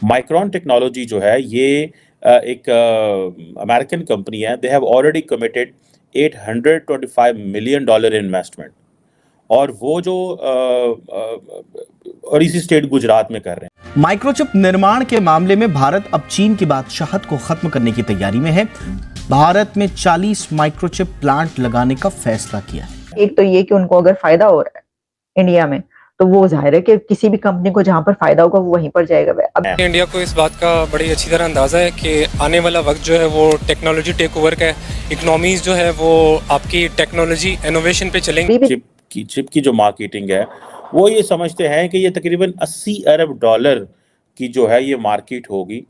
Micron technology जो है ये एक अमेरिकन कंपनी है। They have already committed $825 million investment, और वो जो और इसी स्टेट गुजरात में कर रहे हैं। माइक्रोचिप निर्माण के मामले में भारत अब चीन की बादशाहत को खत्म करने की तैयारी में है। भारत में 40 माइक्रोचिप प्लांट लगाने का फैसला किया है। एक तो ये कि उनको अगर फायदा हो रहा है इंडिया में, तो वो जाहिर है कि किसी भी कंपनी को जहां पर फायदा होगा वो वहीं पर जाएगा। अब इंडिया को इस बात का बड़ी अच्छी तरह अंदाजा है कि आने वाला वक्त जो है वो टेक्नोलॉजी टेक ओवर का है। इकोनॉमीज जो है वो आपकी टेक्नोलॉजी इनोवेशन पे चलेंगी। चिप की जो मार्केटिंग है वो ये समझते हैं कि ये तकरीबन $80 अरब की जो है ये मार्केट होगी,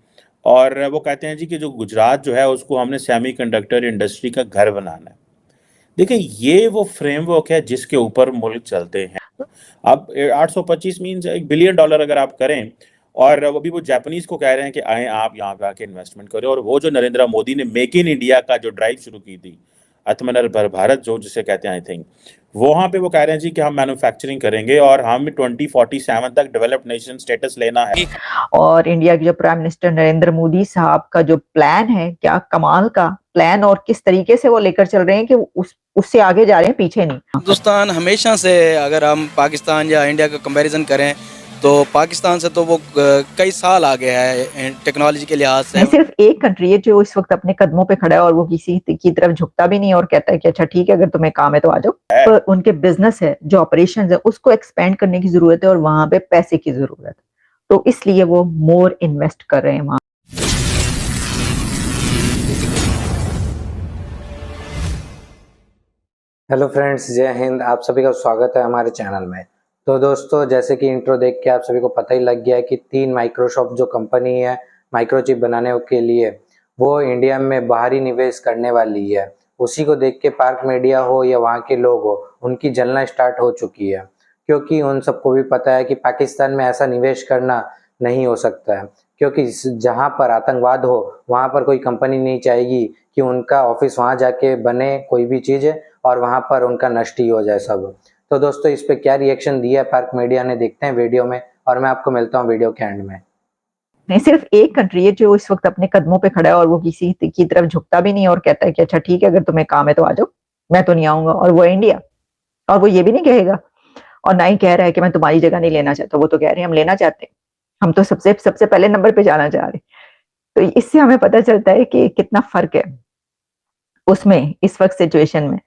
और वो कहते हैं जी कि जो गुजरात जो है उसको हमने सेमीकंडक्टर इंडस्ट्री का घर बनाना है। देखिए, ये वो फ्रेमवर्क है जिसके ऊपर मुल्क चलते हैं। अब 825 मीन्स $1 बिलियन अगर आप करें, और अभी वो जापानीज को कह रहे हैं कि आए आप यहाँ पे आके इन्वेस्टमेंट करें, और वो जो नरेंद्र मोदी ने मेक इन इंडिया का जो ड्राइव शुरू की थी, आत्मनिर्भर भारत जो जिसे कहते हैं, आई थिंक वहाँ पे वो कह रहे हैं जी कि हम मैन्युफैक्चरिंग करेंगे और हम 2047 तक डेवलप्ड नेशन स्टेटस लेना है। और इंडिया के जो प्राइम मिनिस्टर नरेंद्र मोदी साहब का जो प्लान है, क्या कमाल का प्लान, और किस तरीके से वो लेकर चल रहे हैं कि उससे आगे जा रहे हैं, पीछे नहीं। हिंदुस्तान हमेशा से, अगर हम पाकिस्तान या इंडिया का कंपैरिजन करें तो पाकिस्तान से तो वो कई साल आगे है टेक्नोलॉजी के लिहाज से। सिर्फ एक कंट्री है जो इस वक्त अपने कदमों पे खड़ा है और वो किसी की तरफ झुकता भी नहीं और कहता है कि अच्छा ठीक है, अगर तुम्हें काम है तो आ जाओ। तो उनके बिजनेस है, जो ऑपरेशंस है, उसको एक्सपेंड करने की जरूरत है और वहां पे पैसे की जरूरत है, तो इसलिए वो मोर इन्वेस्ट कर रहे हैं वहां। हेलो फ्रेंड्स, जय हिंद। आप सभी का स्वागत है हमारे चैनल में। तो दोस्तों, जैसे कि इंट्रो देख के आप सभी को पता ही लग गया है कि 3 माइक्रोसॉफ्ट जो कंपनी है माइक्रोचिप बनाने के लिए, वो इंडिया में बाहरी निवेश करने वाली है। उसी को देख के पार्क मीडिया हो या वहाँ के लोग हो, उनकी जलना स्टार्ट हो चुकी है, क्योंकि उन सबको भी पता है कि पाकिस्तान में ऐसा निवेश करना नहीं हो सकता है, क्योंकि जहाँ पर आतंकवाद हो वहाँ पर कोई कंपनी नहीं चाहेगी कि उनका ऑफिस वहाँ जाके बने कोई भी चीज़ और वहाँ पर उनका नष्ट ही हो जाए सब। तो दोस्तों, इस पे क्या रिएक्शन दिया है पार्क मीडिया ने, देखते हैं वीडियो में, और मैं आपको मिलता हूँ वीडियो के एंड में। नहीं, सिर्फ एक कंट्री है जो इस वक्त अपने कदमों पे खड़ा है और वो किसी की तरफ झुकता भी नहीं और कहता है कि अच्छा ठीक है, अगर तुम्हें काम है तो आ जाओ, मैं तो नहीं आऊंगा, और वो इंडिया। और वो ये भी नहीं कहेगा और ना ही कह रहा है कि मैं तुम्हारी जगह नहीं लेना चाहता, वो तो कह रहे हैं हम लेना चाहते हैं, हम तो सबसे पहले नंबर पे जाना चाह रहे। तो इससे हमें पता चलता है कि कितना फर्क है उसमें इस वक्त सिचुएशन में।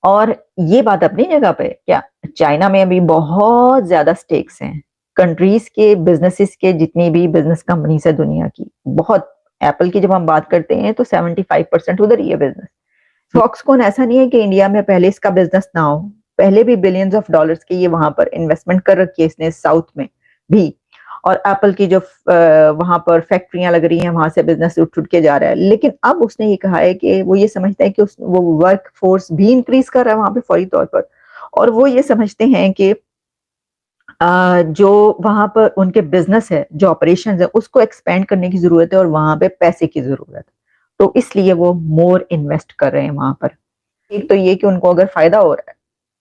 और ये बात अपनी जगह पे, क्या चाइना में अभी बहुत ज्यादा स्टेक्स हैं कंट्रीज के बिजनेसेस के, जितनी भी बिजनेस कंपनीज है दुनिया की, बहुत। एप्पल की जब हम बात करते हैं तो 75% उधर ही है बिजनेस। फॉक्सकॉन ऐसा नहीं है कि इंडिया में पहले इसका बिजनेस ना हो, पहले भी बिलियंस ऑफ डॉलर्स के ये वहां पर इन्वेस्टमेंट कर रखी है इसने, साउथ में भी। और एप्पल की जो वहां पर फैक्ट्रियां लग रही हैं, वहां से बिजनेस उठ के जा रहा है। लेकिन अब उसने ये कहा है कि वो ये समझता है कि वो वर्क फोर्स भी इंक्रीज कर रहा है वहां पे फौरी तौर पर, और वो ये समझते हैं कि जो वहां पर उनके बिजनेस है, जो ऑपरेशंस है, उसको एक्सपेंड करने की जरूरत है और वहां पे पैसे की जरूरत है, तो इसलिए वो मोर इन्वेस्ट कर रहे हैं वहां पर। एक तो ये कि उनको अगर फायदा हो रहा है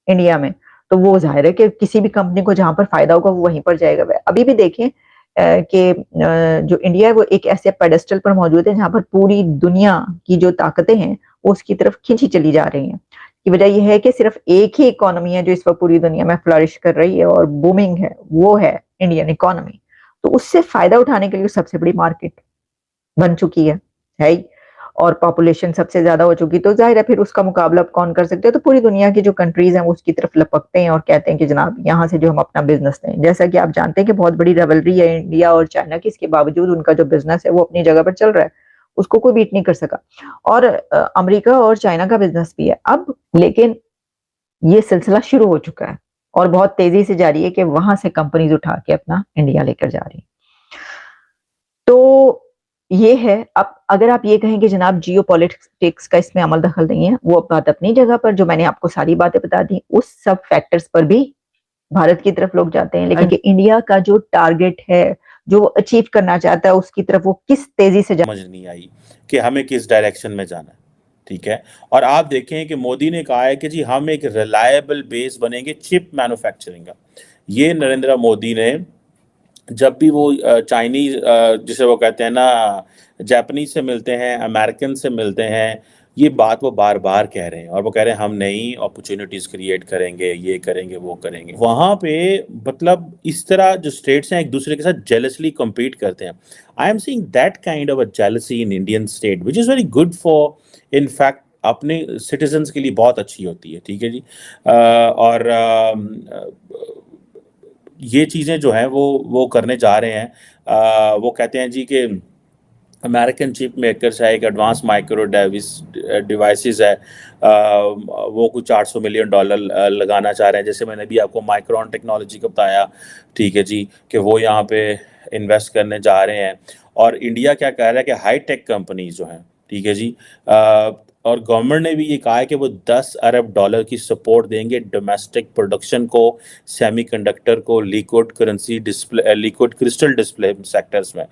इंडिया में, तो वो जाहिर है कि किसी भी कंपनी को जहां पर फायदा होगा वो वहीं पर जाएगा। अभी भी देखें कि जो इंडिया है वो एक ऐसे पेडेस्टल पर मौजूद है जहां पर पूरी दुनिया की जो ताकतें हैं वो उसकी तरफ खींची चली जा रही हैं। की वजह यह है कि सिर्फ एक ही इकोनॉमी है जो इस वक्त पूरी दुनिया में फ्लरिश कर रही है और बूमिंग है, वो है इंडियन इकोनॉमी। तो उससे फायदा उठाने के लिए सबसे बड़ी मार्केट बन चुकी है ही, और पॉपुलेशन सबसे ज्यादा हो चुकी, तो जाहिर है फिर उसका मुकाबला अब कौन कर सकते हैं। तो पूरी दुनिया की जो कंट्रीज हैं वो उसकी तरफ लपकते हैं और कहते हैं कि जनाब यहाँ से जो हम अपना बिजनेस लें। जैसा कि आप जानते हैं कि बहुत बड़ी रेवलरी है इंडिया और चाइना की, इसके बावजूद उनका जो बिजनेस है वो अपनी जगह पर चल रहा है, उसको कोई बीट नहीं कर सका। और अमेरिका और चाइना का बिजनेस भी है अब, लेकिन ये सिलसिला शुरू हो चुका है और बहुत तेजी से जारी है कि वहां से कंपनीज उठा के अपना इंडिया लेकर जा रही है। तो ये है। अब अगर आप ये कहें कि जनाब जियो पॉलिटिक्स का इसमें अमल दखल नहीं है, वो अब बात अपनी जगह पर, जो मैंने आपको सारी बातें बता दी, उस सब फैक्टर्स पर भी भारत की तरफ लोग जाते हैं, लेकिन कि इंडिया का जो टारगेट है, जो अचीव करना चाहता है, उसकी तरफ वो किस तेजी से समझ नहीं आई कि हमें किस डायरेक्शन में जाना है। ठीक है, और आप देखें कि मोदी ने कहा है कि जी हम एक रिलायबल बेस बनेंगे चिप मैन्युफैक्चरिंग का। ये नरेंद्र मोदी ने जब भी वो चाइनीज जिसे वो कहते हैं ना जापानीज से मिलते हैं, अमेरिकन से मिलते हैं, ये बात वो बार बार कह रहे हैं और वो कह रहे हैं हम नई अपॉर्चुनिटीज क्रिएट करेंगे, ये करेंगे, वो करेंगे। वहाँ पे मतलब इस तरह जो स्टेट्स हैं एक दूसरे के साथ जेलसली compete करते हैं। I am seeing that kind of a jealousy in Indian state which is very good for in fact अपने सिटीजन्स के लिए बहुत अच्छी होती है, ठीक है जी। और ये चीज़ें जो हैं वो करने जा रहे हैं। वो कहते हैं जी कि अमेरिकन चिप मेकर्स है, एक एडवांस माइक्रो डिवाइसेस है, वो कुछ $800 मिलियन लगाना चाह रहे हैं। जैसे मैंने भी आपको माइक्रोन टेक्नोलॉजी का बताया, ठीक है जी, कि वो यहाँ पे इन्वेस्ट करने जा रहे हैं। और इंडिया क्या कह रहा है कि हाई टेक कंपनीज जो हैं, ठीक है जी, और गवर्नमेंट ने भी ये कहा है कि वो $10 अरब की सपोर्ट देंगे डोमेस्टिक प्रोडक्शन को, सेमीकंडक्टर को, liquid currency display, liquid crystal display sectors में,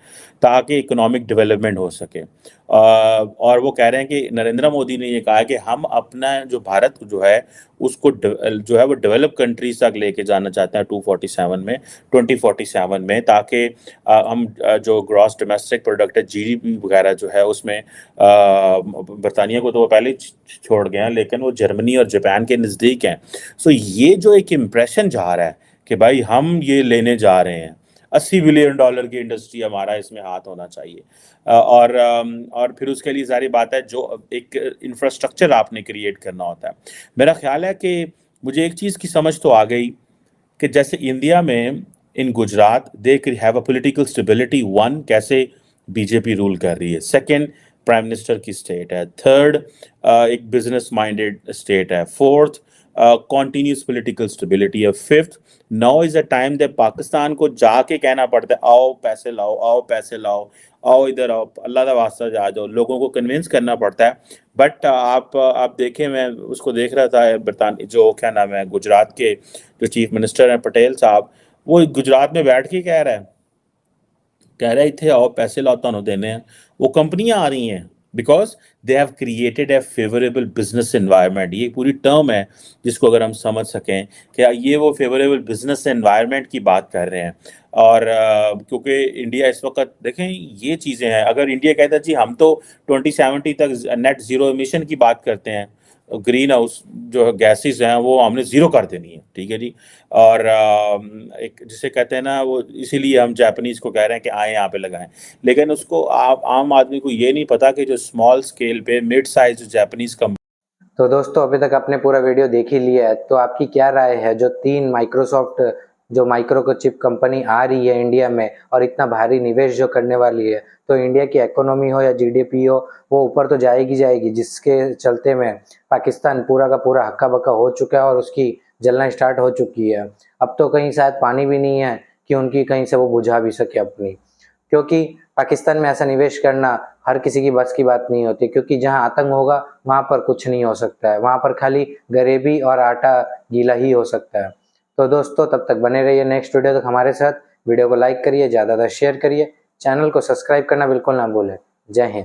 ताकि इकोनॉमिक डेवलपमेंट हो सके। और वो कह रहे हैं कि नरेंद्र मोदी ने ये कहा है कि हम अपना जो भारत जो है उसको जो है वो डेवलप कंट्रीज तक लेके जाना चाहते हैं 2047 में, ताकि हम जो ग्रॉस डोमेस्टिक प्रोडक्ट है, जीडीपी वगैरह जो है उसमें बरतानिया को तो वो पहले ही छोड़ गए हैं, लेकिन वो जर्मनी और जापान के नज़दीक हैं। सो ये जो एक इम्प्रेशन जा रहा है कि भाई हम ये लेने जा रहे हैं, $80 बिलियन की इंडस्ट्री, हमारा इसमें हाथ होना चाहिए। और फिर उसके लिए सारी बात है, जो एक इंफ्रास्ट्रक्चर आपने क्रिएट करना होता है। मेरा ख्याल है कि मुझे एक चीज़ की समझ तो आ गई कि जैसे इंडिया में in Gujarat they have a political stability. One, कैसे बीजेपी रूल कर रही है। सेकंड, प्राइम मिनिस्टर की स्टेट है। थर्ड, एक बिजनेस माइंडेड स्टेट है। फोर्थ, कॉन्टीन्यूस पॉलिटिकल स्टेबिलिटी है। Fifth, now is a time दे पाकिस्तान को जाके कहना पड़ता है आओ पैसे लाओ, आओ पैसे लाओ, आओ इधर आओ, अल्लाह का वास्ता जा जाओ, लोगों को कन्विंस करना पड़ता है। बट आप देखें, मैं उसको देख रहा था, जो क्या नाम है गुजरात के जो चीफ मिनिस्टर हैं पटेल साहब, वो गुजरात में बैठ के कह रहे थे आओ पैसे लाओ तो देने हैं। वो कंपनियां आ रही हैं because they have created a favourable business environment. ये पूरी टर्म है जिसको अगर हम समझ सकें कि ये वो फेवरेबल बिजनेस एनवायरनमेंट की बात कर रहे हैं। और क्योंकि इंडिया इस वक्त देखें ये चीज़ें हैं, अगर इंडिया कहता है जी हम तो 2070 तक नेट ज़ीरो एमिशन की बात करते हैं, ग्रीन हाउस जो गैसेस हैं वो हमने ज़ीरो कर देनी है, ठीक है जी। और एक जिसे कहते हैं ना वो, इसीलिए हम जापानीज़ को कह रहे हैं कि आए यहाँ पे लगाएं। लेकिन उसको आप आम आदमी को ये नहीं पता कि जो स्मॉल स्केल पे मिड साइज जापानीज़ कंपनी। तो दोस्तों अभी तक आपने पूरा वीडियो देख ही लिया है, तो आपकी क्या राय है जो 3 माइक्रोसॉफ्ट जो माइक्रो चिप कंपनी आ रही है इंडिया में और इतना भारी निवेश जो करने वाली है, तो इंडिया की इकोनॉमी हो या जीडीपी हो वो ऊपर तो जाएगी जाएगी, जिसके चलते में पाकिस्तान पूरा का पूरा हक्का बक्का हो चुका है और उसकी जलना स्टार्ट हो चुकी है। अब तो कहीं शायद पानी भी नहीं है कि उनकी कहीं से वो बुझा भी सके अपनी, क्योंकि पाकिस्तान में ऐसा निवेश करना हर किसी की बस की बात नहीं होती, क्योंकि जहां आतंक होगा वहां पर कुछ नहीं हो सकता है, वहां पर खाली गरीबी और आटा गीला ही हो सकता है। तो दोस्तों तब तक बने रहिए नेक्स्ट वीडियो तक हमारे साथ। वीडियो को लाइक करिए, ज़्यादातर शेयर करिए, चैनल को सब्सक्राइब करना बिल्कुल ना भूलें। जय हिंद।